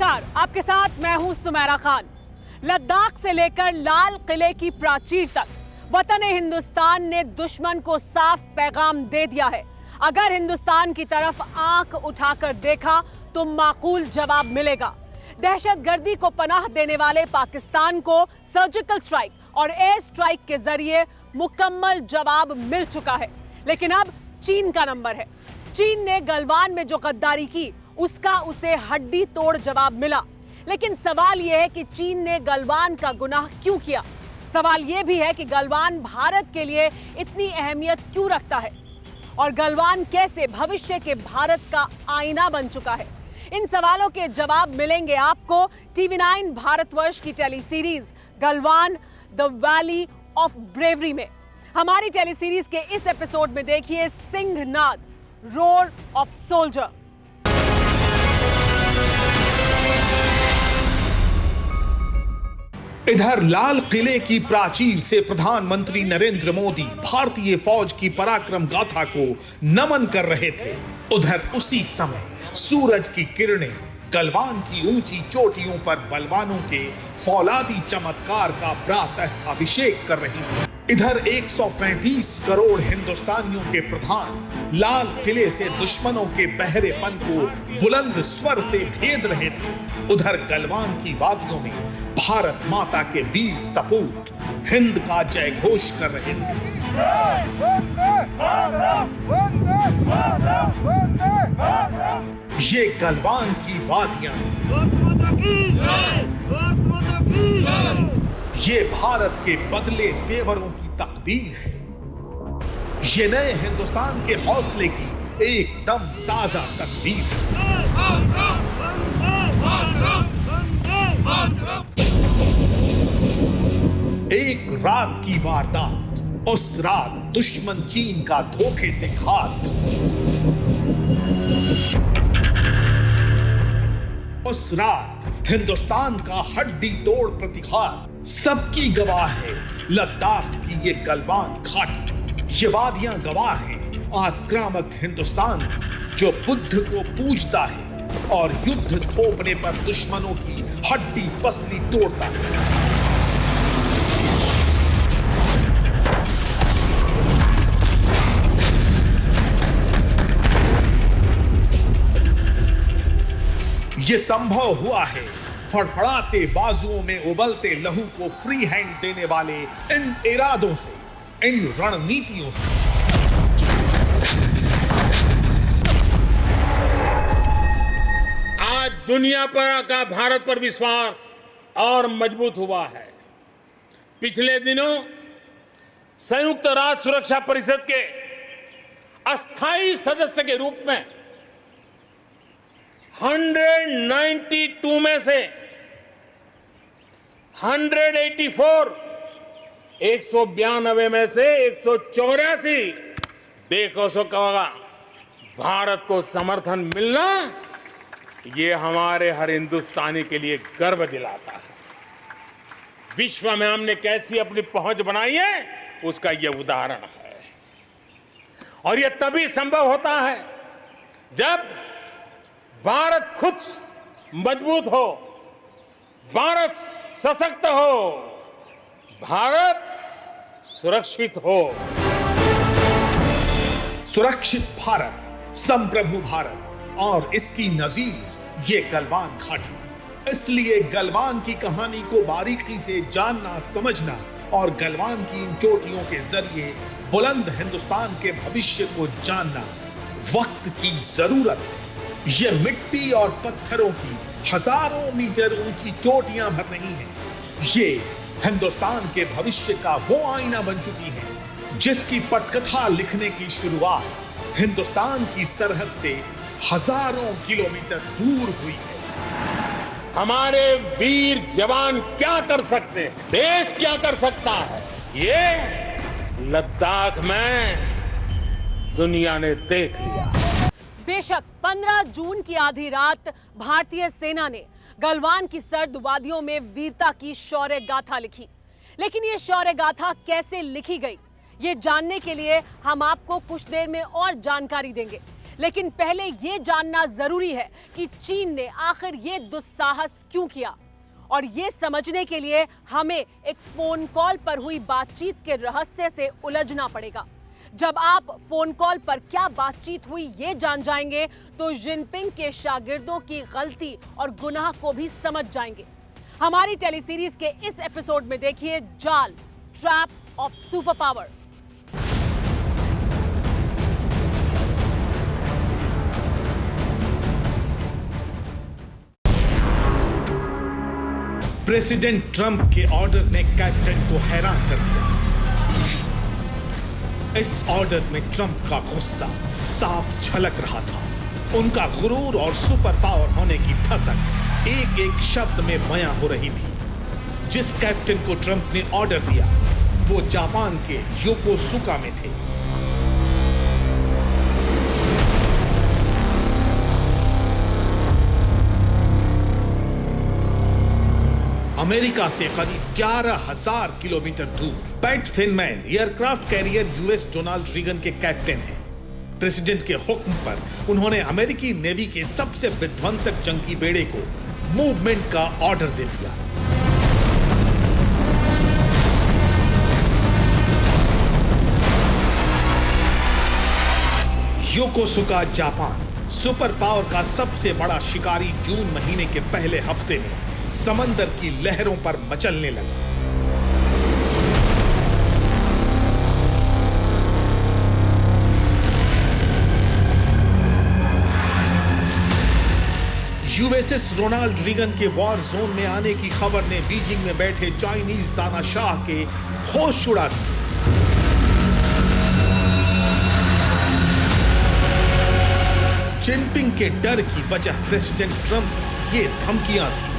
नमस्कार, आपके साथ मैं हूं सुमेरा खान। लद्दाख से लेकर लाल किले की प्राचीर तक वतन हिंदुस्तान ने दुश्मन को साफ पैगाम दे दिया है। अगर हिंदुस्तान की तरफ आंख उठाकर देखा तो माकूल जवाब मिलेगा। दहशतगर्दी को पनाह देने वाले पाकिस्तान को सर्जिकल स्ट्राइक और एयर स्ट्राइक के जरिए मुकम्मल जवाब मिल चुका है। लेकिन अब चीन का नंबर है। चीन ने गलवान में जो गद्दारी की उसका उसे हड्डी तोड़ जवाब मिला। लेकिन सवाल यह है कि चीन ने गलवान का गुनाह क्यों किया। सवाल यह भी है कि गलवान भारत के लिए इतनी अहमियत क्यों रखता है और गलवान कैसे भविष्य के भारत का आईना बन चुका है। इन सवालों के जवाब मिलेंगे आपको TV9 भारतवर्ष की teleseries Galwan the valley of bravery में। हमारी टेलीसीरीज के इस एपिसोड में देखिए सिंहनाद, रोर ऑफ सोल्जर। इधर लाल किले की प्राचीर से प्रधानमंत्री नरेंद्र मोदी भारतीय फौज की पराक्रम गाथा को नमन कर रहे थे। उधर उसी समय सूरज की किरणें गलवान की ऊंची चोटियों पर बलवानों के फौलादी चमत्कार का प्रातः अभिषेक कर रही थी। इधर 135 करोड़ हिंदुस्तानियों के प्रधान लाल किले से दुश्मनों के बहरेपन को बुलंद स्वर से भेद रहे थे। उधर गलवान की वादियों में भारत माता के वीर सपूत हिंद का जय घोष कर रहे थे। ये गलवान की वादियां, ये भारत के बदले तेवरों की तकदीर है। ये नए हिंदुस्तान के हौसले की एकदम ताजा तस्वीर है। एक रात की वारदात, उस रात दुश्मन चीन का धोखे से घात, उस रात हिंदुस्तान का हड्डी तोड़ प्रतिघात सबकी गवाह है लद्दाख की ये गलवान घाटी। ये वादियां गवाह हैं आक्रामक हिंदुस्तान की, जो बुद्ध को पूजता है और युद्ध थोपने पर दुश्मनों की हड्डी पसली तोड़ता है। ये संभव हुआ है फड़फड़ाते बाजुओं में उबलते लहू को फ्री हैंड देने वाले इन इरादों से, इन रणनीतियों से। आज दुनिया पर का भारत पर विश्वास और मजबूत हुआ है। पिछले दिनों संयुक्त राष्ट्र सुरक्षा परिषद के अस्थायी सदस्य के रूप में 192 में से 192 में से 184 देखो सो कहोगा भारत को समर्थन मिलना, ये हमारे हर हिंदुस्तानी के लिए गर्व दिलाता है। विश्व में हमने कैसी अपनी पहुंच बनाई है उसका ये उदाहरण है। और ये तभी संभव होता है जब भारत खुद मजबूत हो, भारत सशक्त हो, भारत सुरक्षित हो। सुरक्षित भारत, संप्रभु भारत और इसकी नजीर ये गलवान घाटी। इसलिए गलवान की कहानी को बारीकी से जानना, समझना और गलवान की इन चोटियों के जरिए बुलंद हिंदुस्तान के भविष्य को जानना वक्त की जरूरत है। ये मिट्टी और पत्थरों की हजारों मीटर ऊंची चोटियां भर रही हैं। ये हिंदुस्तान के भविष्य का वो आईना बन चुकी है जिसकी पटकथा लिखने की शुरुआत हिंदुस्तान की सरहद से हजारों किलोमीटर दूर हुई है। हमारे वीर जवान क्या कर सकते हैं, देश क्या कर सकता है, ये लद्दाख में दुनिया ने देख लिया। बेशक 15 जून की आधी रात भारतीय सेना ने गलवान की सर्द वादियों में वीरता की शौर्य गाथा लिखी। लेकिन ये शौर्य गाथा कैसे लिखी गई, ये जानने के लिए हम आपको कुछ देर में और जानकारी देंगे। लेकिन पहले यह जानना जरूरी है कि चीन ने आखिर ये दुस्साहस क्यों किया, और ये समझने के लिए हमें एक फोन कॉल पर हुई बातचीत के रहस्य से उलझना पड़ेगा। जब आप फोन कॉल पर क्या बातचीत हुई ये जान जाएंगे तो जिनपिंग के शागिर्दों की गलती और गुनाह को भी समझ जाएंगे। हमारी टेलीसीरीज के इस एपिसोड में देखिए जाल, trap of super power. President Trump के ऑर्डर ने कैप्टन को हैरान कर दिया। इस ऑर्डर में ट्रंप का गुस्सा साफ झलक रहा था। उनका गुरूर और सुपर पावर होने की ठसक एक एक शब्द में बयां हो रही थी। जिस कैप्टन को ट्रंप ने ऑर्डर दिया वो जापान के योकोसुका में थे। अमेरिका से करीब 11,000 किलोमीटर दूर Pat Finman aircraft carrier US Donald Reagan के कैप्टन हैं। प्रेसिडेंट के हुक्म पर उन्होंने अमेरिकी नेवी के सबसे विध्वंसक जंगी बेड़े को मूवमेंट का ऑर्डर दे दिया। योकोसुका जापान सुपर पावर का सबसे बड़ा शिकारी जून महीने के पहले हफ्ते में समंदर की लहरों पर मचलने लगा। यूएसएस रोनाल्ड रीगन के वॉर जोन में आने की खबर ने बीजिंग में बैठे चाइनीज तानाशाह के होश उड़ा दिए। जिनपिंग के डर की वजह प्रेसिडेंट ट्रंप की ये धमकियां थी।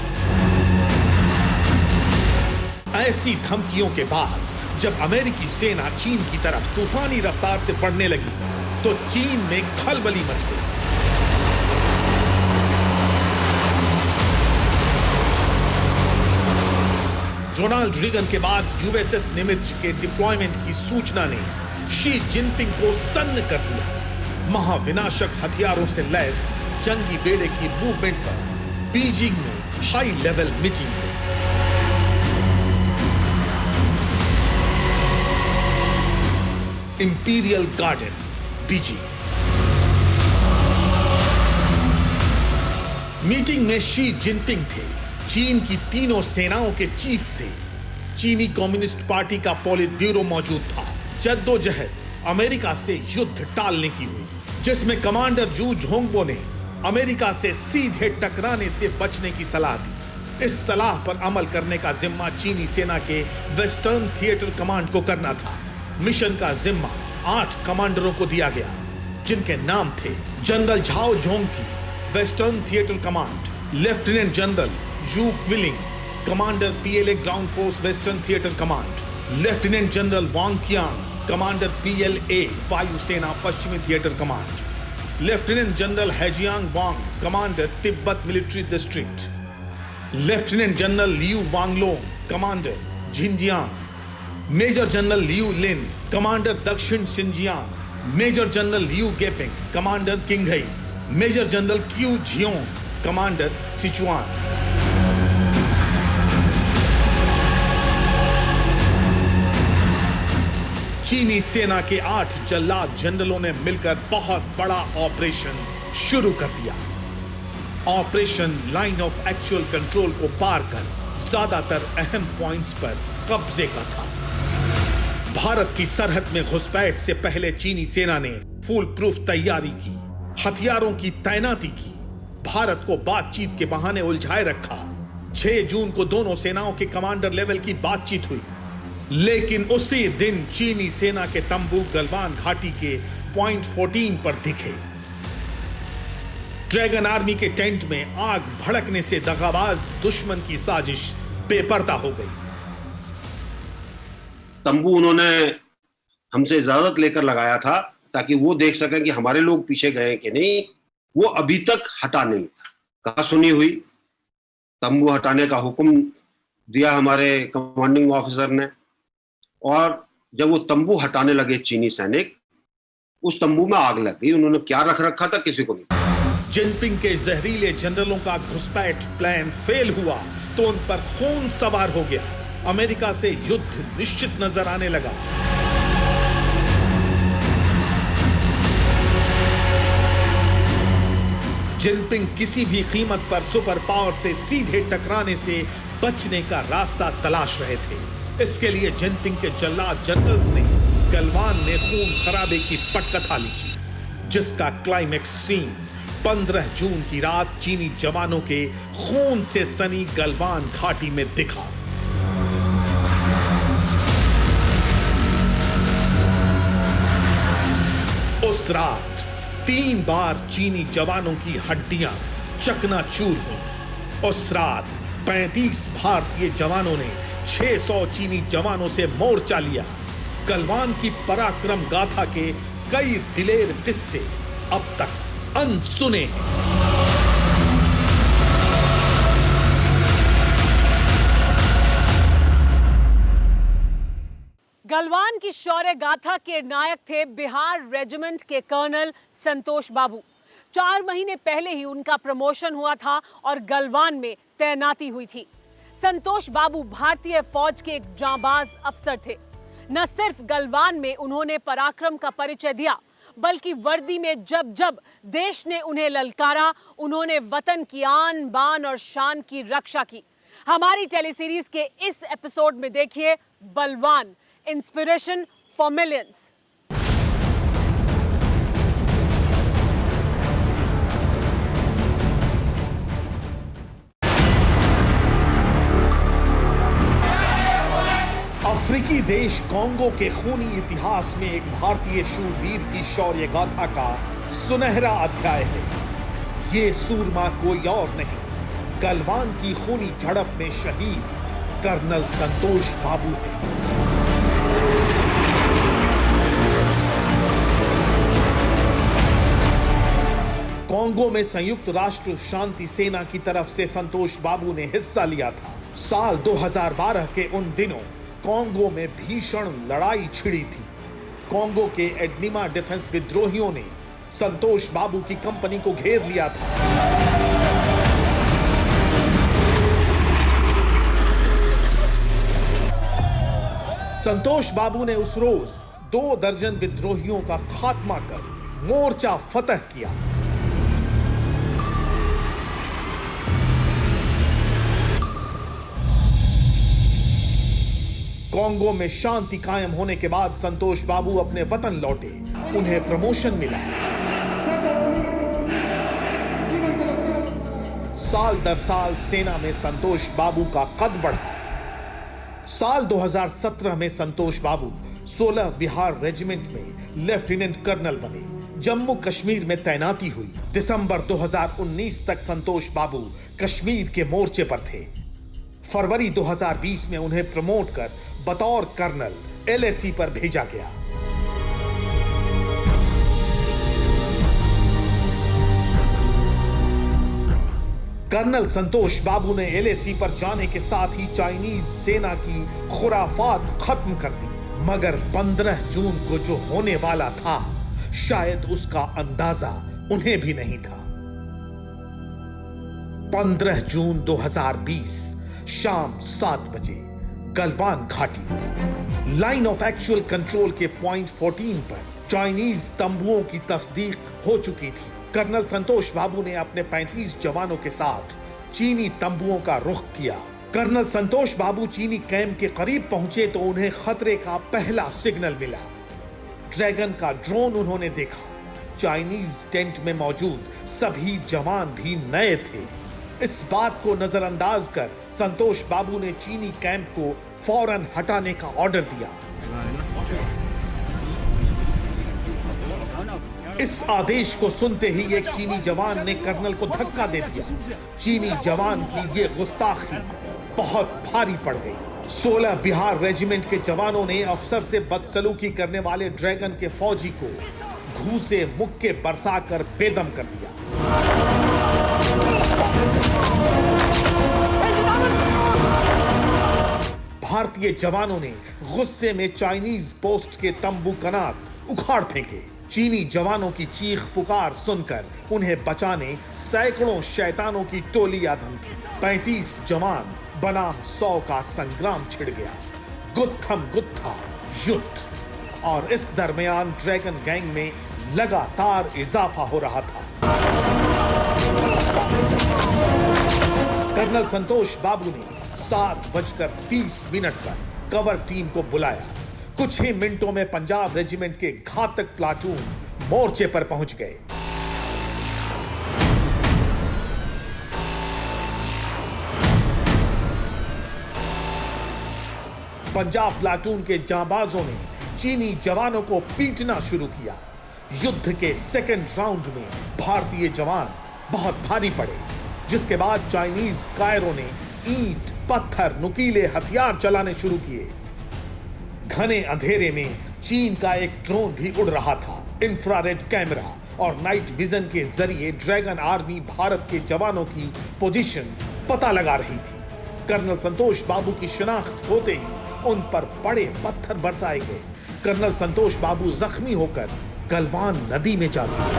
ऐसी धमकियों के बाद जब अमेरिकी सेना चीन की तरफ तूफानी रफ्तार से बढ़ने लगी तो चीन में खलबली मच गई। रोनाल्ड रीगन के बाद यूएसएस निमित्ज के डिप्लॉयमेंट की सूचना ने शी जिनपिंग को सन्न कर दिया। महाविनाशक हथियारों से लैस जंगी बेड़े की मूवमेंट पर बीजिंग में हाई लेवल मीटिंग हुई। Imperial garden Beijing. मीटिंग में शी जिनपिंग थे, चीन की तीनों सेनाओं के चीफ थे, चीनी कम्युनिस्ट पार्टी का पॉलिट ब्यूरो मौजूद था। जद्दोजहद अमेरिका से युद्ध टालने की हुई, जिसमें कमांडर जू झोंगबो ने अमेरिका से सीधे टकराने से बचने की सलाह दी। इस सलाह पर अमल करने का जिम्मा चीनी सेना के वेस्टर्न थिएटर कमांड को करना था। मिशन का जिम्मा 8 कमांडरों को दिया गया, जिनके नाम थे जनरल झाओ जोंग की western theatre command, lieutenant general Yu Qiling commander PLA ground force western theatre command, lieutenant general Wang Qiang commander PLA वायुसेना पश्चिमी theatre command, lieutenant general Haijiang Wang commander तिब्बत military district, lieutenant general Liu Wanglong commander Xinjiang, major general Liu Lin commander दक्षिण Xinjiang, major general Liu Geping commander Qinghai, major general Qu Jiong commander Sichuan. चीनी सेना के 8 जल्लाद जनरलों ने मिलकर बहुत बड़ा operation शुरू कर दिया। Operation line of actual control को पार कर ज्यादातर अहम पॉइंट्स पर कब्जे का था। भारत की सरहद में घुसपैठ से पहले चीनी सेना ने फुल प्रूफ तैयारी की, हथियारों की तैनाती की, भारत को बातचीत के बहाने उलझाए रखा। 6 जून को दोनों सेनाओं के कमांडर लेवल की बातचीत हुई, लेकिन उसी दिन चीनी सेना के तंबू गलवान घाटी के पॉइंट 14 पर दिखे। ड्रैगन आर्मी के टेंट में आग भड़कने से दगाबाज दुश्मन की साजिश बेपर्दा हो गई। तंबू उन्होंने हमसे इजाजत लेकर लगाया था ताकि वो देख सकें कि हमारे लोग पीछे गए कि नहीं। वो अभी तक हटा नहीं था। कहा सुनी हुई, तंबू हटाने का हुक्म दिया हमारे कमांडिंग ऑफिसर ने, और जब वो तंबू हटाने लगे चीनी सैनिक, उस तंबू में आग लग गई। उन्होंने क्या रख रखा था किसी को नहीं। जिनपिंग के जहरीले जनरलों का घुसपैठ प्लान फेल हुआ तो उन पर खून सवार हो गया। अमेरिका से युद्ध निश्चित नजर आने लगा। जिनपिंग किसी भी कीमत पर सुपर पावर से सीधे टकराने से बचने का रास्ता तलाश रहे थे। इसके लिए जिनपिंग के जल्लाद जनरल्स ने गलवान में खून खराबे की पटकथा लिखी, जिसका क्लाइमेक्स सीन 15 जून की रात चीनी जवानों के खून से सनी गलवान घाटी में दिखा। उस रात 3 बार चीनी जवानों की हड्डियां चकनाचूर हुई। उस रात 35 भारतीय जवानों ने 600 चीनी जवानों से मोर्चा लिया। गलवान की पराक्रम गाथा के कई दिलेर किस्से अब तक अनसुने हैं। गलवान की शौर्य गाथा के नायक थे बिहार रेजिमेंट के कर्नल संतोष बाबू। 4 महीने पहले ही उनका प्रमोशन हुआ था और गलवान में तैनाती हुई थी। संतोष बाबू भारतीय फौज के एक जांबाज अफसर थे। न सिर्फ गलवान में उन्होंने पराक्रम का परिचय दिया, बल्कि वर्दी में जब जब देश ने उन्हें ललकारा, उन्होंने वतन की आन बान और शान की रक्षा की। हमारी टेलीसीरीज के इस एपिसोड में देखिए बलवान, इंस्पिरेशन फॉर मिलियंस। अफ्रीकी देश कांगो के खूनी इतिहास में एक भारतीय शूरवीर की शौर्य गाथा का सुनहरा अध्याय है। ये सूरमा कोई और नहीं, गलवान की खूनी झड़प में शहीद कर्नल संतोष बाबू है। कांगो में संयुक्त राष्ट्र शांति सेना की तरफ से संतोष बाबू ने हिस्सा लिया था। साल 2012 के उन दिनों कांगो में भीषण लड़ाई छिड़ी थी। कांगो के एडनिमा डिफेंस विद्रोहियों ने संतोष बाबू की कंपनी को घेर लिया था। संतोष बाबू ने उस रोज 2 दर्जन विद्रोहियों का खात्मा कर मोर्चा फतह किया। कांगो में शांति कायम होने के बाद संतोष बाबू अपने वतन लौटे। उन्हें प्रमोशन मिला। साल दर साल सेना में संतोष बाबू का कद बढ़ा। साल 2017 में संतोष बाबू 16 बिहार रेजिमेंट में लेफ्टिनेंट कर्नल बने। जम्मू कश्मीर में तैनाती हुई। दिसंबर 2019 तक संतोष बाबू कश्मीर के मोर्चे पर थे। फरवरी 2020 में उन्हें प्रमोट कर बतौर कर्नल LAC पर भेजा गया। कर्नल संतोष बाबू ने LAC पर जाने के साथ ही चाइनीज सेना की खुराफात खत्म कर दी। मगर 15 जून को जो होने वाला था, शायद उसका अंदाजा उन्हें भी नहीं था। 15 जून 2020 शाम 7 बजे गलवान घाटी लाइन ऑफ एक्चुअल कंट्रोल के पॉइंट 14 पर चाइनीज तंबुओं की तस्दीक हो चुकी थी। कर्नल संतोष बाबू ने अपने 35 जवानों के साथ चीनी तंबुओं का रुख किया। कर्नल संतोष बाबू चीनी कैंप के करीब पहुंचे तो उन्हें खतरे का पहला सिग्नल मिला। ड्रैगन का ड्रोन उन्होंने देखा। चाइनीज टेंट में मौजूद सभी जवान भी नए थे। इस बात को नजरअंदाज कर संतोष बाबू ने चीनी कैंप को फौरन हटाने का ऑर्डर दिया। इस आदेश को सुनते ही एक चीनी जवान ने कर्नल को धक्का दे दिया। चीनी जवान की ये गुस्ताखी बहुत भारी पड़ गई। 16 बिहार रेजिमेंट के जवानों ने अफसर से बदसलूकी करने वाले ड्रैगन के फौजी को घूसे मुक्के बरसाकर बेदम कर दिया। भारतीय जवानों ने गुस्से में चाइनीज पोस्ट के तंबू कनात उखाड़ फेंके। चीनी जवानों की चीख पुकार सुनकर उन्हें बचाने सैकड़ों शैतानों की टोली आ धमकी। 35 जवान बनाम 100 का संग्राम छिड़ गया। गुत्थम गुत्था युद्ध। और इस दरमियान ड्रैगन गैंग में लगातार इजाफा हो रहा था। कर्नल संतोष बाबू ने 7:30 पर कवर टीम को बुलाया। कुछ ही मिनटों में पंजाब रेजिमेंट के घातक प्लाटून मोर्चे पर पहुंच गए। पंजाब प्लाटून के जांबाजों ने चीनी जवानों को पीटना शुरू किया। युद्ध के सेकंड राउंड में भारतीय जवान बहुत भारी पड़े, जिसके बाद चाइनीज कायरों ने ईंट, पत्थर, नुकीले हथियार चलाने शुरू किए। घने अंधेरे में चीन का एक ड्रोन भी उड़ रहा था। इंफ्रारेड कैमरा और नाइट विजन के जरिए ड्रैगन आर्मी भारत के जवानों की पोजीशन पता लगा रही थी। कर्नल संतोष बाबू की शिनाख्त होते ही उन पर बड़े पत्थर बरसाए गए। कर्नल संतोष बाबू जख्मी होकर गलवान नदी में जा गिरे।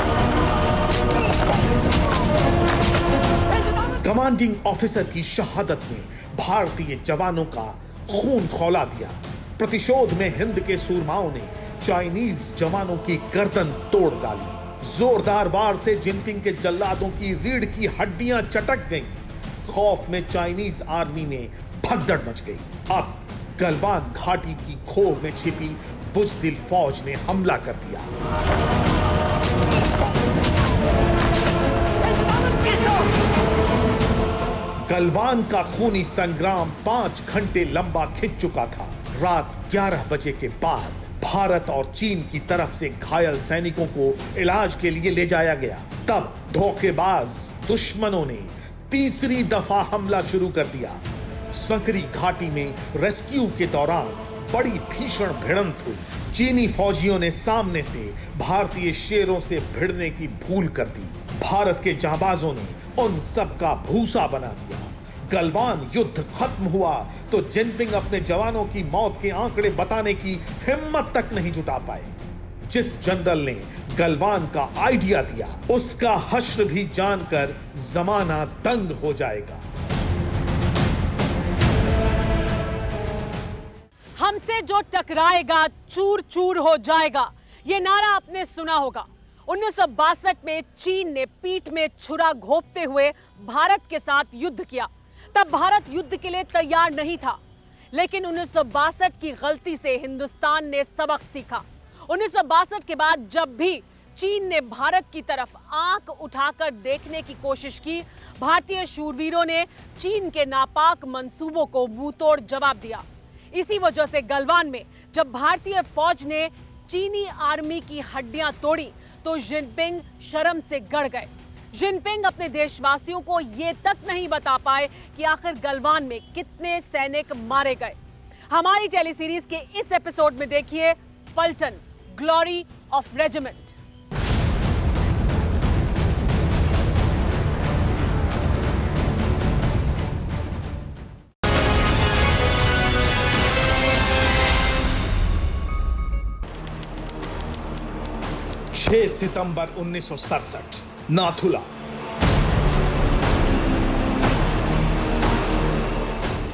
कमांडिंग ऑफिसर की शहादत ने भारतीय जवानों का खून खौला दिया। प्रतिशोध में हिंद के सूरमाओं ने चाइनीज जवानों की गर्दन तोड़ डाली। जोरदार वार से जिनपिंग के जल्लादों की रीढ़ की हड्डियां चटक गईं। खौफ में चाइनीज आर्मी में भगदड़ मच गई। अब गलवान घाटी की खोह में छिपी बुज़दिल फौज ने हमला कर दिया। गलवान का खूनी संग्राम 5 घंटे लंबा खिंच चुका था। रात 11 बजे के बाद भारत और चीन की तरफ से घायल सैनिकों को इलाज के लिए ले जाया गया। तब धोखेबाज दुश्मनों ने तीसरी दफा हमला शुरू कर दिया। सकरी घाटी में रेस्क्यू के दौरान बड़ी भीषण भिड़ंत हुई। चीनी फौजियों ने सामने से भारतीय शेरों से भिड़ने की भूल कर दी। भारत के जांबाजों ने उन सब का भूसा बना दिया। गलवान युद्ध खत्म हुआ तो जिनपिंग अपने जवानों की मौत के आंकड़े बताने की हिम्मत तक नहीं जुटा पाए। जिस जनरल ने गलवान का आइडिया दिया, उसका हश्र भी जानकर जमाना दंग हो जाएगा। हमसे जो टकराएगा चूर चूर हो जाएगा, ये नारा आपने सुना होगा। 1962 में चीन ने पीठ में छुरा घोंपते हुए भारत के साथ युद्ध किया। तब भारत युद्ध के लिए तैयार नहीं था, लेकिन 1962 की गलती से हिंदुस्तान ने सबक सीखा। 1962 के बाद जब भी चीन ने भारत की तरफ आंख उठाकर देखने की कोशिश की, भारतीय शूरवीरों ने चीन के नापाक मंसूबों को मुंहतोड़ जवाब दिया। इसी वजह से गलवान में जब भारतीय फौज ने चीनी आर्मी की हड्डियां तोड़ी तो जिनपिंग शर्म से गड़ गए। जिनपिंग अपने देशवासियों को यह तक नहीं बता पाए कि आखिर गलवान में कितने सैनिक मारे गए। हमारी टेलीसीरीज के इस एपिसोड में देखिए पलटन, ग्लोरी ऑफ रेजिमेंट। सितंबर 1967, नाथुला।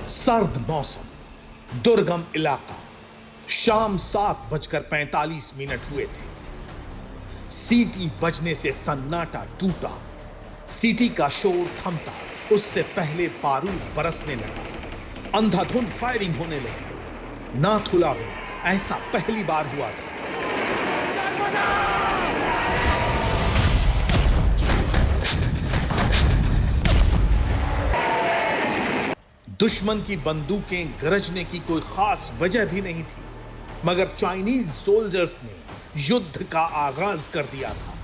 सर्द मौसम, दुर्गम इलाका। शाम 7:45 हुए थे। सीटी बजने से सन्नाटा टूटा। सीटी का शोर थमता उससे पहले बारूद बरसने लगा। अंधाधुंध फायरिंग होने लगी। नाथुला में ऐसा पहली बार हुआ था। दुश्मन की बंदूकें गरजने की कोई खास वजह भी नहीं थी, मगर चाइनीज सोल्जर्स ने युद्ध का आगाज कर दिया था।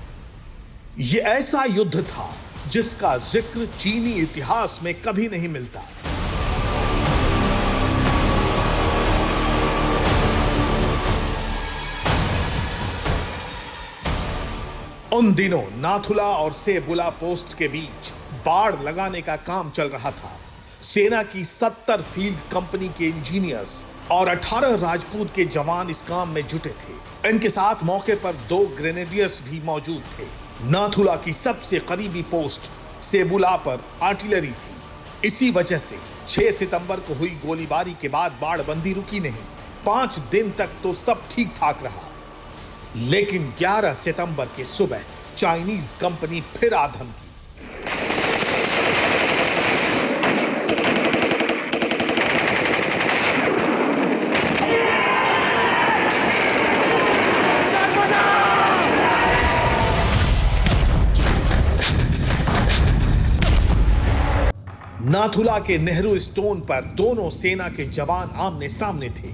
यह ऐसा युद्ध था जिसका जिक्र चीनी इतिहास में कभी नहीं मिलता। उन दिनों नाथुला और सेबुला पोस्ट के बीच बाड़ लगाने का काम चल रहा था। सेना की 70 फील्ड कंपनी के इंजीनियर्स और 18 राजपूत के जवान इस काम में जुटे थे। इनके साथ मौके पर 2 ग्रेनेडियर्स भी मौजूद थे। नाथुला की सबसे करीबी पोस्ट सेबुला पर आर्टिलरी थी। इसी वजह से 6 सितंबर को हुई गोलीबारी के बाद बाड़बंदी रुकी नहीं। 5 दिन तक तो सब ठीक ठाक रहा, लेकिन 11 सितंबर के सुबह चाइनीज कंपनी फिर आ धमकी। नाथुला के नेहरू स्टोन पर दोनों सेना के जवान आमने सामने थे।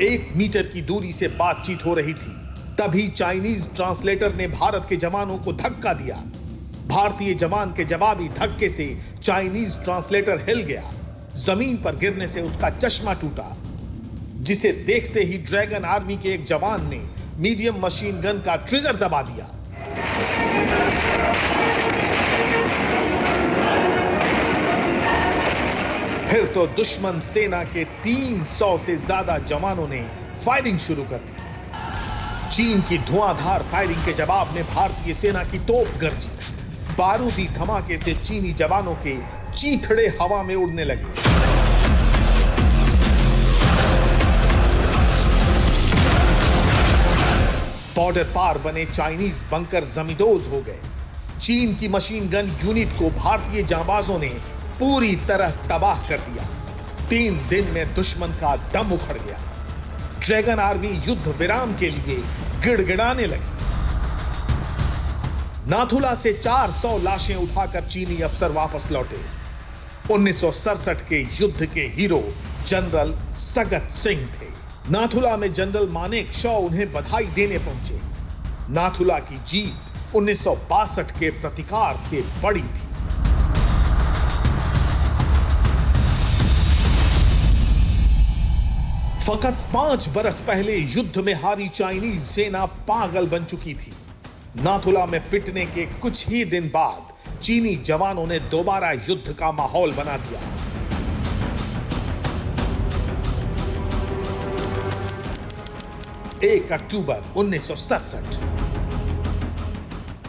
1 मीटर की दूरी से बातचीत हो रही थी। तभी चाइनीज ट्रांसलेटर ने भारत के जवानों को धक्का दिया। भारतीय जवान के जवाबी धक्के से चाइनीज ट्रांसलेटर हिल गया। जमीन पर गिरने से उसका चश्मा टूटा, जिसे देखते ही ड्रैगन आर्मी के एक जवान ने मीडियम मशीन गन का ट्रिगर दबा दिया। फिर तो दुश्मन सेना के 300 से ज्यादा जवानों ने फायरिंग शुरू कर दी। चीन की धुआंधार फायरिंग के जवाब में भारतीय सेना की तोप गरजी। बारूदी धमाके से चीनी जवानों के चीथड़े हवा में उड़ने लगे। बॉर्डर पार बने चाइनीज बंकर जमींदोज हो गए। चीन की मशीन गन यूनिट को भारतीय जांबाजों ने पूरी तरह तबाह कर दिया। 3 दिन में दुश्मन का दम उखड़ गया। ड्रैगन आर्मी युद्ध विराम के लिए गिड़गिड़ाने लगी। नाथुला से 400 लाशें उठाकर चीनी अफसर वापस लौटे। 1967 के युद्ध के हीरो जनरल सगत सिंह थे। नाथुला में जनरल मानेकशॉ उन्हें बधाई देने पहुंचे। नाथुला की जीत 1962 के प्रतिकार से बड़ी थी। फकत 5 बरस पहले युद्ध में हारी चाइनीज सेना पागल बन चुकी थी। नाथुला में पिटने के कुछ ही दिन बाद चीनी जवानों ने दोबारा युद्ध का माहौल बना दिया। अक्टूबर 1967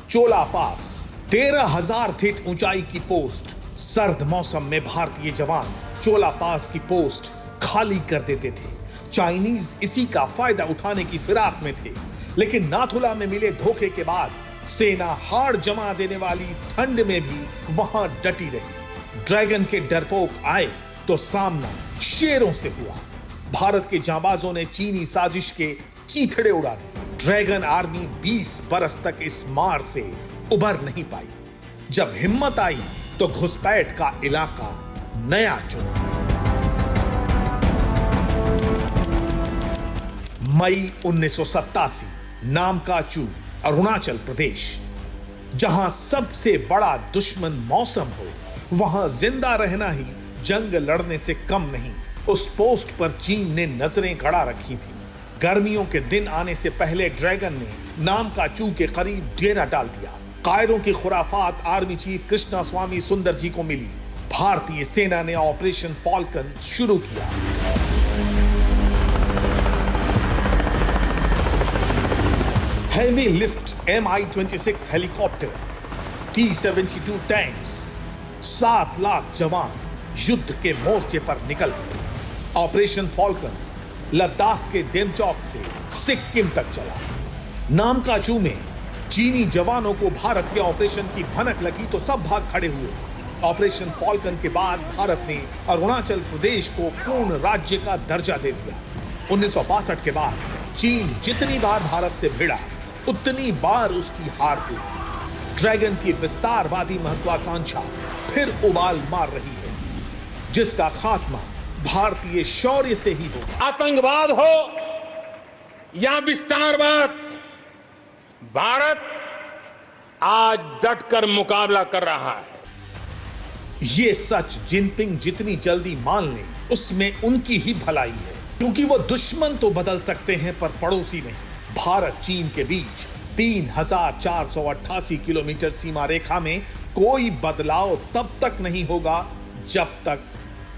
चोला पास 13,000 फीट ऊंचाई की पोस्ट। सर्द मौसम में भारतीय जवान चोला पास की पोस्ट खाली कर देते थे। चाइनीज इसी का फायदा उठाने की फिराक में थे, लेकिन नाथुला में मिले धोखे के बाद सेना हाड़ जमा देने वाली ठंड में भी वहां डटी रही। ड्रैगन के डरपोक आए तो सामना शेरों से हुआ। भारत के जांबाजों ने चीनी साजिश के चीथड़े उड़ा दिए। ड्रैगन आर्मी 20 बरस तक इस मार से उबर नहीं पाई। जब हिम्मत आई तो घुसपैठ का इलाका नया चुना। मई 1987 नामकाचू, अरुणाचल प्रदेश। जहां सबसे बड़ा दुश्मन मौसम हो, वहां जिंदा रहना ही जंग लड़ने से कम नहीं। उस पोस्ट पर चीन ने नजरें गड़ा रखी थी। गर्मियों के दिन आने से पहले ड्रैगन ने नामकाचू के करीब डेरा डाल दिया। कायरों की खुराफात आर्मी चीफ कृष्णा स्वामी सुंदर जी को मिली। भारतीय सेना ने ऑपरेशन फॉल्कन शुरू किया। Heavy lift Mi-26 helicopter, T-72 tanks, 7 lakh जवान युद्ध के मोर्चे पर निकल पड़े। ऑपरेशन फॉल्कन लद्दाख के डेमचौक से सिक्किम तक चला। नामकाचू में चीनी जवानों को भारत के ऑपरेशन की भनक लगी तो सब भाग खड़े हुए। ऑपरेशन फॉल्कन के बाद भारत ने अरुणाचल प्रदेश को पूर्ण राज्य का दर्जा दे दिया। 1962 के बाद चीन जितनी बार भारत से भिड़ा, उतनी बार उसकी हार हुई। ड्रैगन की विस्तारवादी महत्वाकांक्षा फिर उबाल मार रही है, जिसका खात्मा भारतीय शौर्य से ही हो। आतंकवाद हो या विस्तारवाद, भारत आज डटकर मुकाबला कर रहा है। ये सच जिनपिंग जितनी जल्दी मान ले, उसमें उनकी ही भलाई है, क्योंकि वो दुश्मन तो बदल सकते हैं पर पड़ोसी नहीं। भारत चीन के बीच 3,488 किलोमीटर सीमा रेखा में कोई बदलाव तब तक नहीं होगा जब तक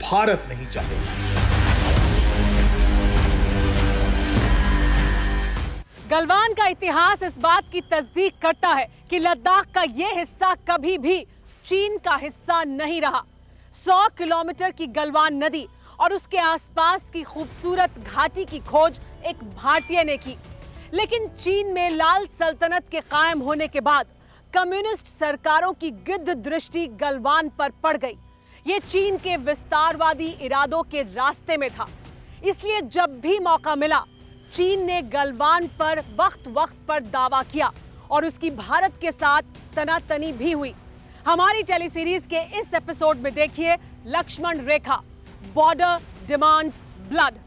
भारत नहीं चाहेगा। गलवान का इतिहास इस बात की तस्दीक करता है कि लद्दाख का यह हिस्सा कभी भी चीन का हिस्सा नहीं रहा। 100 किलोमीटर की गलवान नदी और उसके आसपास की खूबसूरत घाटी की खोज एक भारतीय ने की, लेकिन चीन में लाल सल्तनत के कायम होने के बाद कम्युनिस्ट सरकारों की गिद्ध दृष्टि गलवान पर पड़ गई। ये चीन के विस्तारवादी इरादों के रास्ते में था, इसलिए जब भी मौका मिला चीन ने गलवान पर वक्त वक्त पर दावा किया और उसकी भारत के साथ तनातनी भी हुई। हमारी टेलीसीरीज के इस एपिसोड में देखिए लक्ष्मण रेखा, बॉर्डर डिमांड्स ब्लड।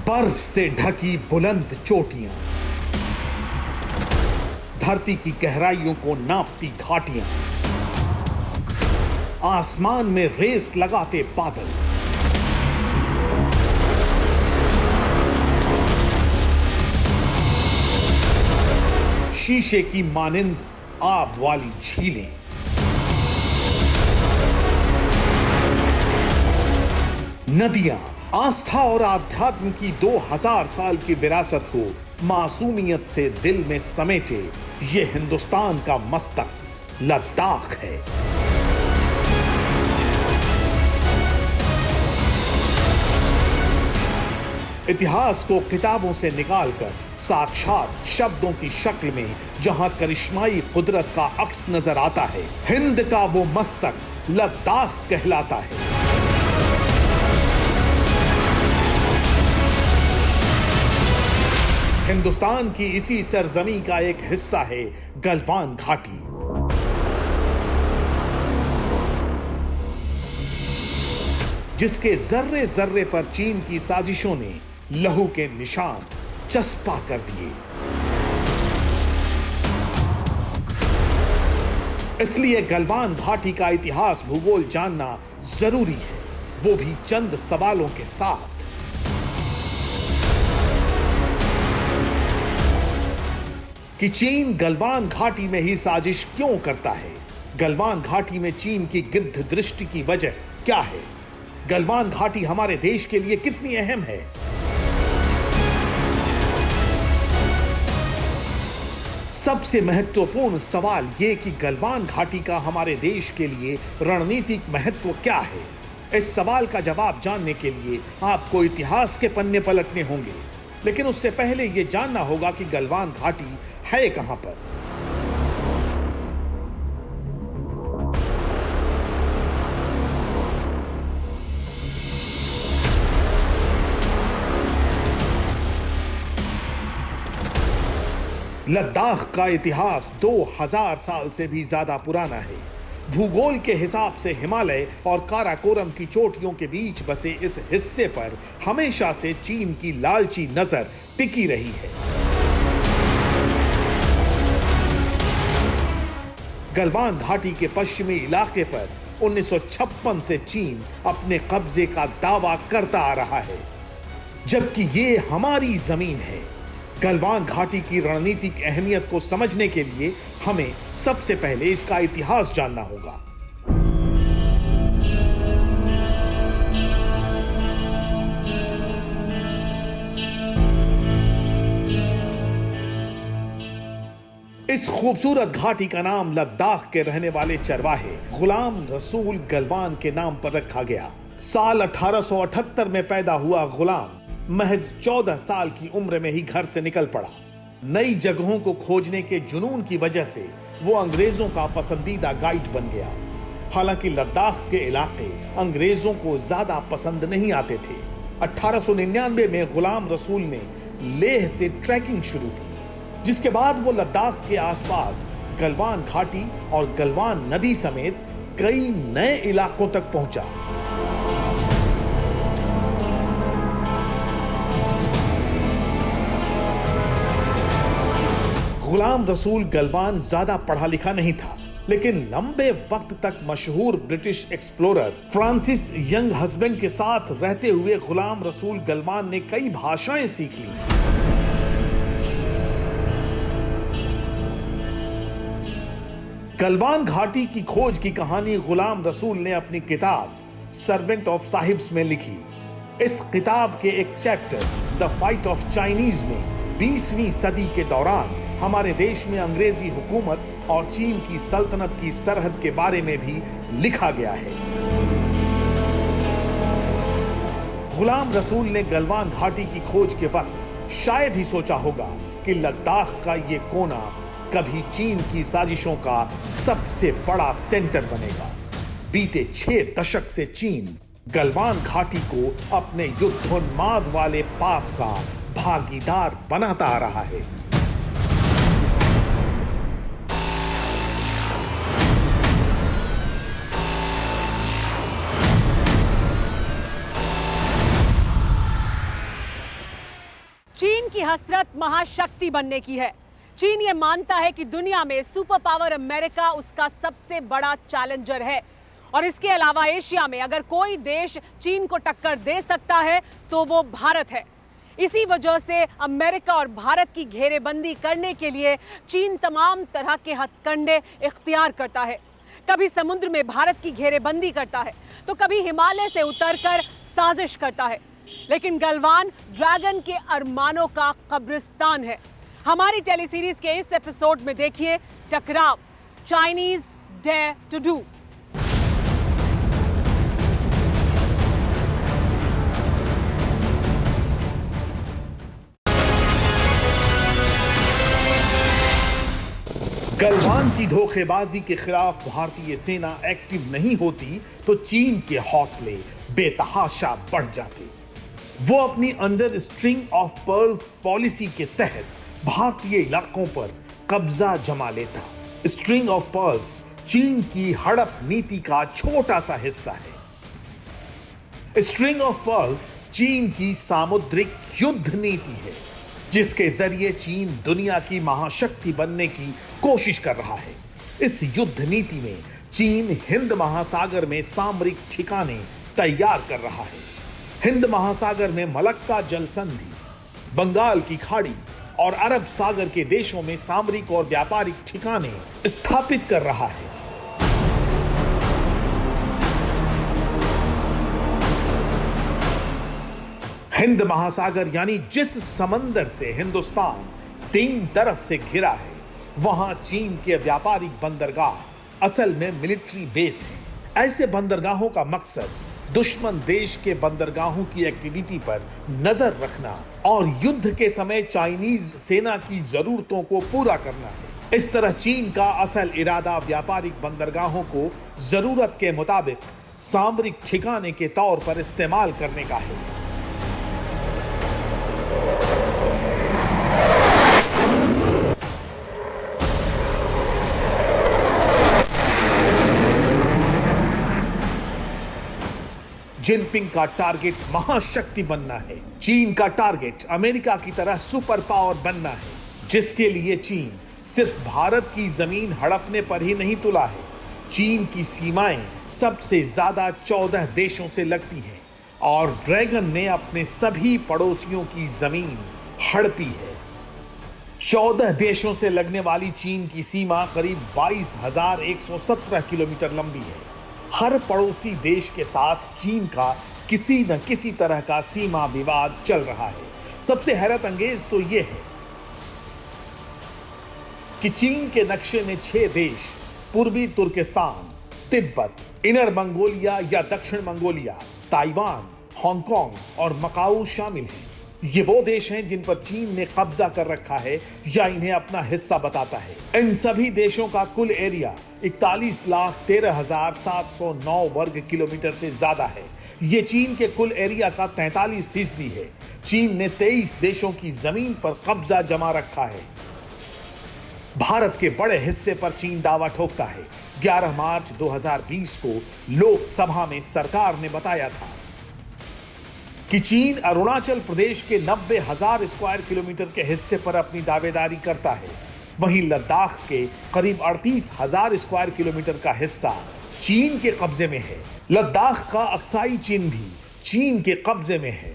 बर्फ से ढकी बुलंद चोटियां, धरती की गहराइयों को नापती घाटियां, आसमान में रेस लगाते बादल, शीशे की मानिंद आब वाली झीलें, नदियां आस्था और आध्यात्म की 2000 साल की विरासत को मासूमियत से दिल में समेटे ये हिंदुस्तान का मस्तक लद्दाख है। इतिहास को किताबों से निकालकर साक्षात शब्दों की शक्ल में जहां करिश्माई कुदरत का अक्स नजर आता है, हिंद का वो मस्तक लद्दाख कहलाता है। हिंदुस्तान की इसी सरजमी का एक हिस्सा है गलवान घाटी। जिसके जर्रे जर्रे पर चीन की साजिशों ने लहू के निशान चस्पा कर दिए। इसलिए गलवान घाटी का इतिहास भूगोल जानना जरूरी है, वो भी चंद सवालों के साथ। कि चीन गलवान घाटी में ही साजिश क्यों करता है? गलवान घाटी में चीन की गिद्ध दृष्टि की वजह क्या है? गलवान घाटी हमारे देश के लिए कितनी अहम है? सबसे महत्वपूर्ण सवाल यह कि गलवान घाटी का हमारे देश के लिए रणनीतिक महत्व क्या है? इस सवाल का जवाब जानने के लिए आपको इतिहास के पन्ने पलटने होंगे, लेकिन उससे पहले यह जानना होगा कि गलवान घाटी है कहां पर। लद्दाख का इतिहास 2000 साल से भी ज्यादा पुराना है। भूगोल के हिसाब से हिमालय और काराकोरम की चोटियों के बीच बसे इस हिस्से पर हमेशा से चीन की लालची नजर टिकी रही है। गलवान घाटी के पश्चिमी इलाके पर 1956 से चीन अपने कब्जे का दावा करता आ रहा है, जबकि ये हमारी जमीन है। गलवान घाटी की रणनीतिक अहमियत को समझने के लिए हमें सबसे पहले इसका इतिहास जानना होगा। इस खूबसूरत घाटी का नाम लद्दाख के रहने वाले चरवाहे गुलाम रसूल गलवान के नाम पर रखा गया। साल 1878 में पैदा हुआ गुलाम महज 14 साल की उम्र में ही घर से निकल पड़ा। नई जगहों को खोजने के जुनून की वजह से वो अंग्रेजों का पसंदीदा गाइड बन गया। हालांकि लद्दाख के इलाके अंग्रेजों को ज्यादा पसंद नहीं आते थे। 1899 में गुलाम रसूल ने लेह से ट्रैकिंग शुरू की, जिसके बाद वो लद्दाख के आसपास गलवान घाटी और गलवान नदी समेत कई नए इलाकों तक पहुंचा। गुलाम रसूल गलवान ज्यादा पढ़ा लिखा नहीं था, लेकिन लंबे वक्त तक मशहूर British explorer Francis young husband के साथ रहते हुए गुलाम रसूल गलवान ने कई भाषाएं सीख ली। गलवान घाटी की खोज की कहानी गुलाम रसूल ने अपनी किताब सर्वेंट ऑफ साहिब्स में लिखी। इस किताब के एक chapter the fight of Chinese में 20वीं सदी के दौरान हमारे देश में अंग्रेजी हुकूमत और चीन की सल्तनत की सरहद के बारे में भी लिखा गया है। गुलाम रसूल ने गलवान घाटी की खोज के वक्त शायद ही सोचा होगा कि लद्दाख का ये कोना कभी चीन की साजिशों का सबसे बड़ा सेंटर बनेगा। बीते 6 दशक से चीन गलवान घाटी को अपने युद्धोन्माद वाले पाप का भागीदार बनाता आ रहा है। चीन की हसरत महाशक्ति बनने की है। चीन ये मानता है कि दुनिया में सुपर पावर अमेरिका उसका सबसे बड़ा चैलेंजर है और इसके अलावा एशिया में अगर कोई देश चीन को टक्कर दे सकता है तो वो भारत है। इसी वजह से अमेरिका और भारत की घेरेबंदी करने के लिए चीन तमाम तरह के हथकंडे इख्तियार करता है। कभी समुद्र में भारत की घेरेबंदी करता है तो कभी हिमालय से उतरकर साजिश करता है। लेकिन गलवान ड्रैगन के अरमानों का कब्रिस्तान है। हमारी टेलीसीरीज के इस एपिसोड में देखिए टकराव, Chinese dare to do. Galwan की धोखेबाजी के खिलाफ भारतीय सेना एक्टिव नहीं होती तो चीन के हौसले बेतहाशा बढ़ जाते। वो अपनी under string of pearls policy के तहत भारतीय इलाकों पर कब्जा जमा लेता। स्ट्रिंग ऑफ पर्ल्स चीन की हड़प नीति का छोटा सा हिस्सा है। स्ट्रिंग ऑफ पर्ल्स चीन की सामुद्रिक युद्ध नीति है जिसके जरिए चीन दुनिया की महाशक्ति बनने की कोशिश कर रहा है। इस युद्ध नीति में चीन हिंद महासागर में सामरिक ठिकाने तैयार कर रहा है। हिंद महासागर में मलक्का जल संधि, बंगाल की खाड़ी और अरब सागर के देशों में सामरिक और व्यापारिक ठिकाने स्थापित कर रहा है। हिंद महासागर यानी जिस समंदर से हिंदुस्तान 3 तरफ से घिरा है वहां चीन के व्यापारिक बंदरगाह असल में मिलिट्री बेस है। ऐसे बंदरगाहों का मकसद दुश्मन देश के बंदरगाहों की एक्टिविटी पर नजर रखना और युद्ध के समय चाइनीज सेना की जरूरतों को पूरा करना है। इस तरह चीन का असल इरादा व्यापारिक बंदरगाहों को जरूरत के मुताबिक सामरिक ठिकाने के तौर पर इस्तेमाल करने का है। जिनपिंग का टारगेट महाशक्ति बनना है। चीन का टारगेट अमेरिका की तरह सुपर पावर बनना है, जिसके लिए चीन सिर्फ भारत की जमीन हड़पने पर ही नहीं तुला है। चीन की सीमाएं सबसे ज्यादा 14 देशों से लगती हैं और ड्रैगन ने अपने सभी पड़ोसियों की जमीन हड़पी है। 14 देशों से लगने वाली चीन की सीमा करीब 22,117 किलोमीटर लंबी है। हर पड़ोसी देश के साथ चीन का किसी न किसी तरह का सीमा विवाद चल रहा है। सबसे हैरत अंगेज तो यह है कि चीन के नक्शे में 6 देश पूर्वी तुर्किस्तान, तिब्बत, इनर मंगोलिया या दक्षिण मंगोलिया, ताइवान, हांगकांग और मकाऊ शामिल हैं। ये वो देश हैं जिन पर चीन ने कब्जा कर रखा है या इन्हें अपना हिस्सा बताता है। इन सभी देशों का कुल एरिया 41,13,709 वर्ग किलोमीटर से ज्यादा है। ये चीन के कुल एरिया का 43% है। चीन ने 23 देशों की जमीन पर कब्जा जमा रखा है। भारत के बड़े हिस्से पर चीन दावा ठोकता है। 11 मार्च 2020 को लोकसभा में सरकार ने बताया था कि चीन अरुणाचल प्रदेश के 90,000 स्क्वायर किलोमीटर के हिस्से पर अपनी दावेदारी करता है। वहीं लद्दाख के करीब 38,000 स्क्वायर किलोमीटर का हिस्सा चीन के कब्जे में है। लद्दाख का अक्साई चीन भी चीन के कब्जे में है।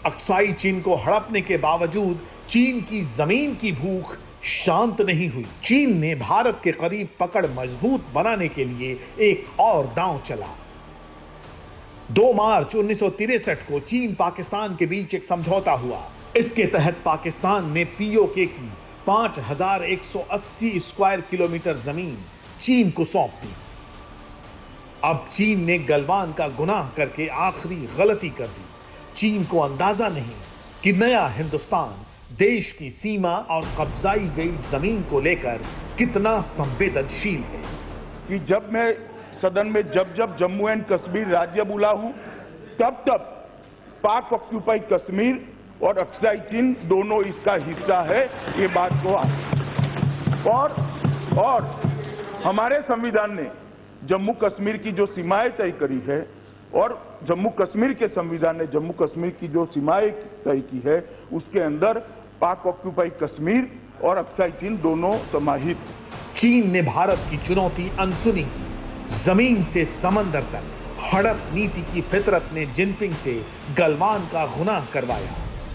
अक्साई चीन को हड़पने के बावजूद चीन की जमीन की भूख शांत नहीं हुई। चीन ने भारत के करीब पकड़ मजबूत बनाने के लिए एक और दांव चला। 2 मार्च 1963 को चीन पाकिस्तान के बीच एक समझौता हुआ। इसके तहत पाकिस्तान ने पीओके की 5,180 स्क्वायर किलोमीटर जमीन चीन को सौंप दी। अब चीन ने गलवान का गुनाह करके आखिरी गलती कर दी। चीन को अंदाजा नहीं कि नया हिंदुस्तान देश की सीमा और कब्जाई गई जमीन को लेकर कितना संवेदनशील है। कि जब मैं सदन में जब जम्मू एंड कश्मीर राज्य बोला हूं, तब पाक ऑक्यूपाई कश्मीर और अक्साई चीन दोनों इसका हिस्सा है, ये बात को और हमारे संविधान ने जम्मू कश्मीर की जो सीमाएं तय करी है और जम्मू कश्मीर के संविधान ने जम्मू कश्मीर की जो सीमाएं तय की है, उसके अंदर पाक ऑक्यूपाई कश्मीर और अक्साई चीन दोनों समाहित। चीन ने भारत की चुनौती अनसुनी की। जमीन से समंदर तक हड़प नीति की फितरत ने जिनपिंग से गलवान का गुनाह करवाया,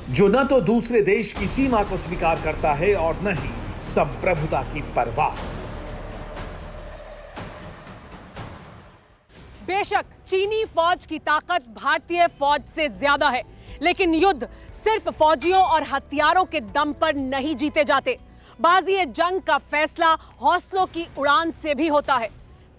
जो न तो दूसरे देश की सीमा को स्वीकार करता है और न ही संप्रभुता की परवाह। बेशक चीनी फौज की ताकत भारतीय फौज से ज्यादा है, लेकिन युद्ध सिर्फ फौजियों और हथियारों के दम पर नहीं जीते जाते। बाजी जंग का फैसला हौसलों की उड़ान से भी होता है।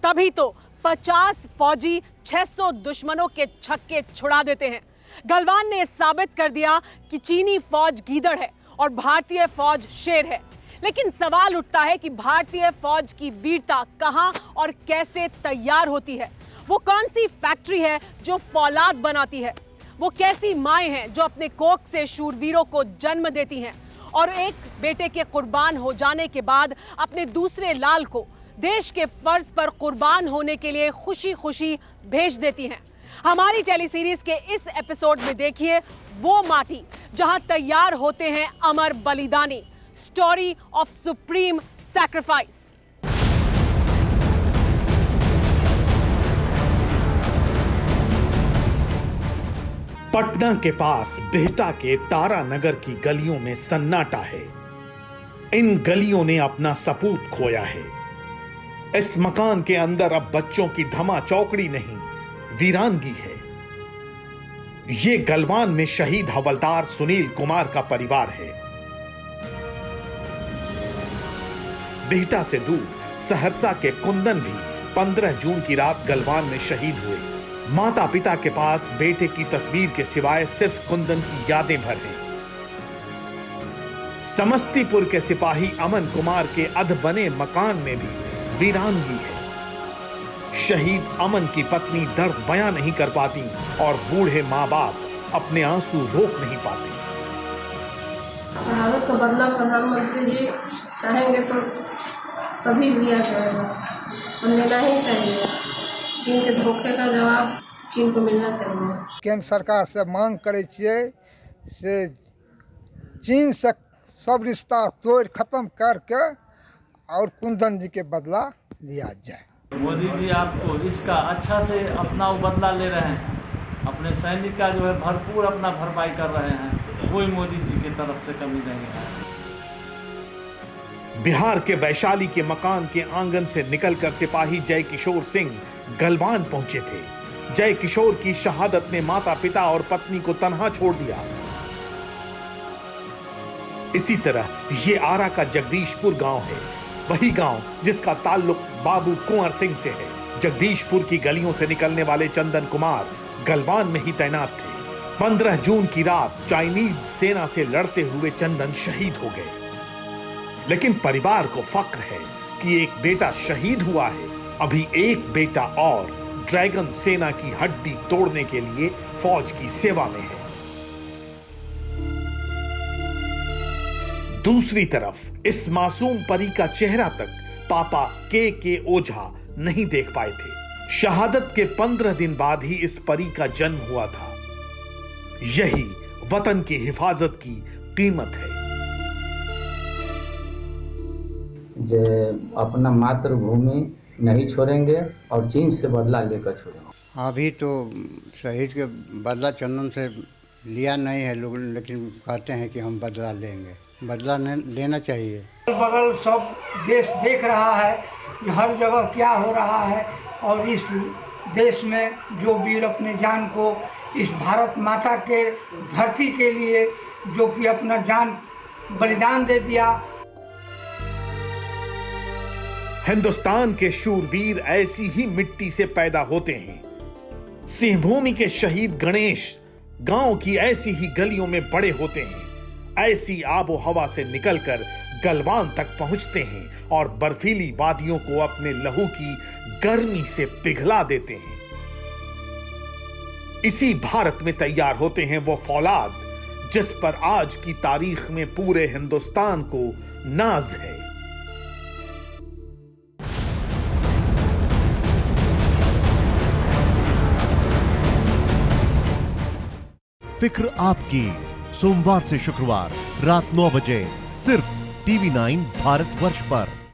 तभी तो 50 फौजी 600 दुश्मनों के छक्के छुड़ा देते हैं। गलवान ने साबित कर दिया कि चीनी फौज गीदड़ है और भारतीय फौज शेर है। लेकिन सवाल उठता है कि भारतीय फौज की वीरता कहां और कैसे तैयार होती है? वो कौन सी फैक्ट्री है जो फौलाद बनाती है? वो कैसी माएं हैं जो अपने कोख से शूरवीरों को जन्म देती हैं और एक बेटे के कुर्बान हो जाने के बाद अपने दूसरे लाल को देश के फर्ज पर कुर्बान होने के लिए खुशी खुशी भेज देती हैं? हमारी टेलीसीरीज के इस एपिसोड में देखिए वो माटी जहां तैयार होते हैं अमर बलिदानी, story of supreme sacrifice. Patna के पास बिहटा के तारा नगर की गलियों में सन्नाटा है। इन गलियों ने अपना सपूत खोया है। इस मकान के अंदर अब बच्चों की धमा चौकड़ी नहीं, वीरानगी है। ये गलवान में शहीद हवलदार सुनील कुमार का परिवार है। बिहटा से दूर सहरसा के कुंदन भी 15 जून की रात गलवान में शहीद हुए। माता पिता के पास बेटे की तस्वीर के सिवाय सिर्फ कुंदन की यादें भर हैं। समस्तीपुर के सिपाही अमन कुमार के अध बने मकान में भी वीरानगी है। शहीद अमन की पत्नी दर्द बयां नहीं कर पाती और बूढ़े मां बाप अपने आंसू रोक नहीं पाते। शहादत का बदला प्रधानमंत्री जी चाहेंगे तो तभी लिया जाएगा और लेना ही चाहिए। चीन के धोखे का जवाब चीन को मिलना चाहिए। केंद्र सरकार से मांग करे छियै से चीन से सब रिश्ता तोड़ खत्म करके और कुंदन जी के बदला लिया जाए। मोदी जी आपको इसका अच्छा से अपना बदला ले रहे हैं, अपने सैनिक का जो है भरपूर अपना भरपाई कर रहे हैं। कोई मोदी जी की तरफ से कमी नहीं है। बिहार के वैशाली के मकान के आंगन से निकलकर सिपाही जय किशोर सिंह गलवान पहुंचे थे। जय किशोर की शहादत ने माता पिता और पत्नी को तन्हा छोड़ दिया। इसी तरह ये आरा का जगदीशपुर गांव है, वही गांव जिसका ताल्लुक बाबू कुंवर सिंह से है। जगदीशपुर की गलियों से निकलने वाले चंदन कुमार गलवान में ही तैनात थे। 15 जून की रात चाइनीज सेना से लड़ते हुए चंदन शहीद हो गए। लेकिन परिवार को फक्र है कि एक बेटा शहीद हुआ है। अभी एक बेटा और ड्रैगन सेना की हड्डी तोड़ने के लिए फौज की सेवा में है। दूसरी तरफ इस मासूम परी का चेहरा तक पापा के ओझा नहीं देख पाए थे। शहादत के 15 दिन बाद ही इस परी का जन्म हुआ था। यही वतन की हिफाजत की कीमत है। जो अपना मातृभूमि नहीं छोड़ेंगे और चीन से बदला लेकर छोड़ेंगे। अभी तो शहीद के बदला चंदन से लिया नहीं है लोग, लेकिन कहते हैं कि हम बदला लेंगे। बदला लेना चाहिए। बगल सब देश देख रहा है कि हर जगह क्या हो रहा है, और इस देश में जो वीर अपने जान को इस भारत माता के धरती के लिए जो कि अपना जान बलिदान दे दिया। हिंदुस्तान के शूरवीर ऐसी ही मिट्टी से पैदा होते हैं। सिंहभूमि के शहीद गणेश गांव की ऐसी ही गलियों में बड़े होते हैं। ऐसी आबो हवा से निकलकर गलवान तक पहुंचते हैं और बर्फीली वादियों को अपने लहू की गर्मी से पिघला देते हैं। इसी भारत में तैयार होते हैं वो फौलाद जिस पर आज की तारीख में पूरे हिंदुस्तान को नाज है। फिक्र आपकी, सोमवार से शुक्रवार रात 9 बजे सिर्फ TV9 भारतवर्ष पर।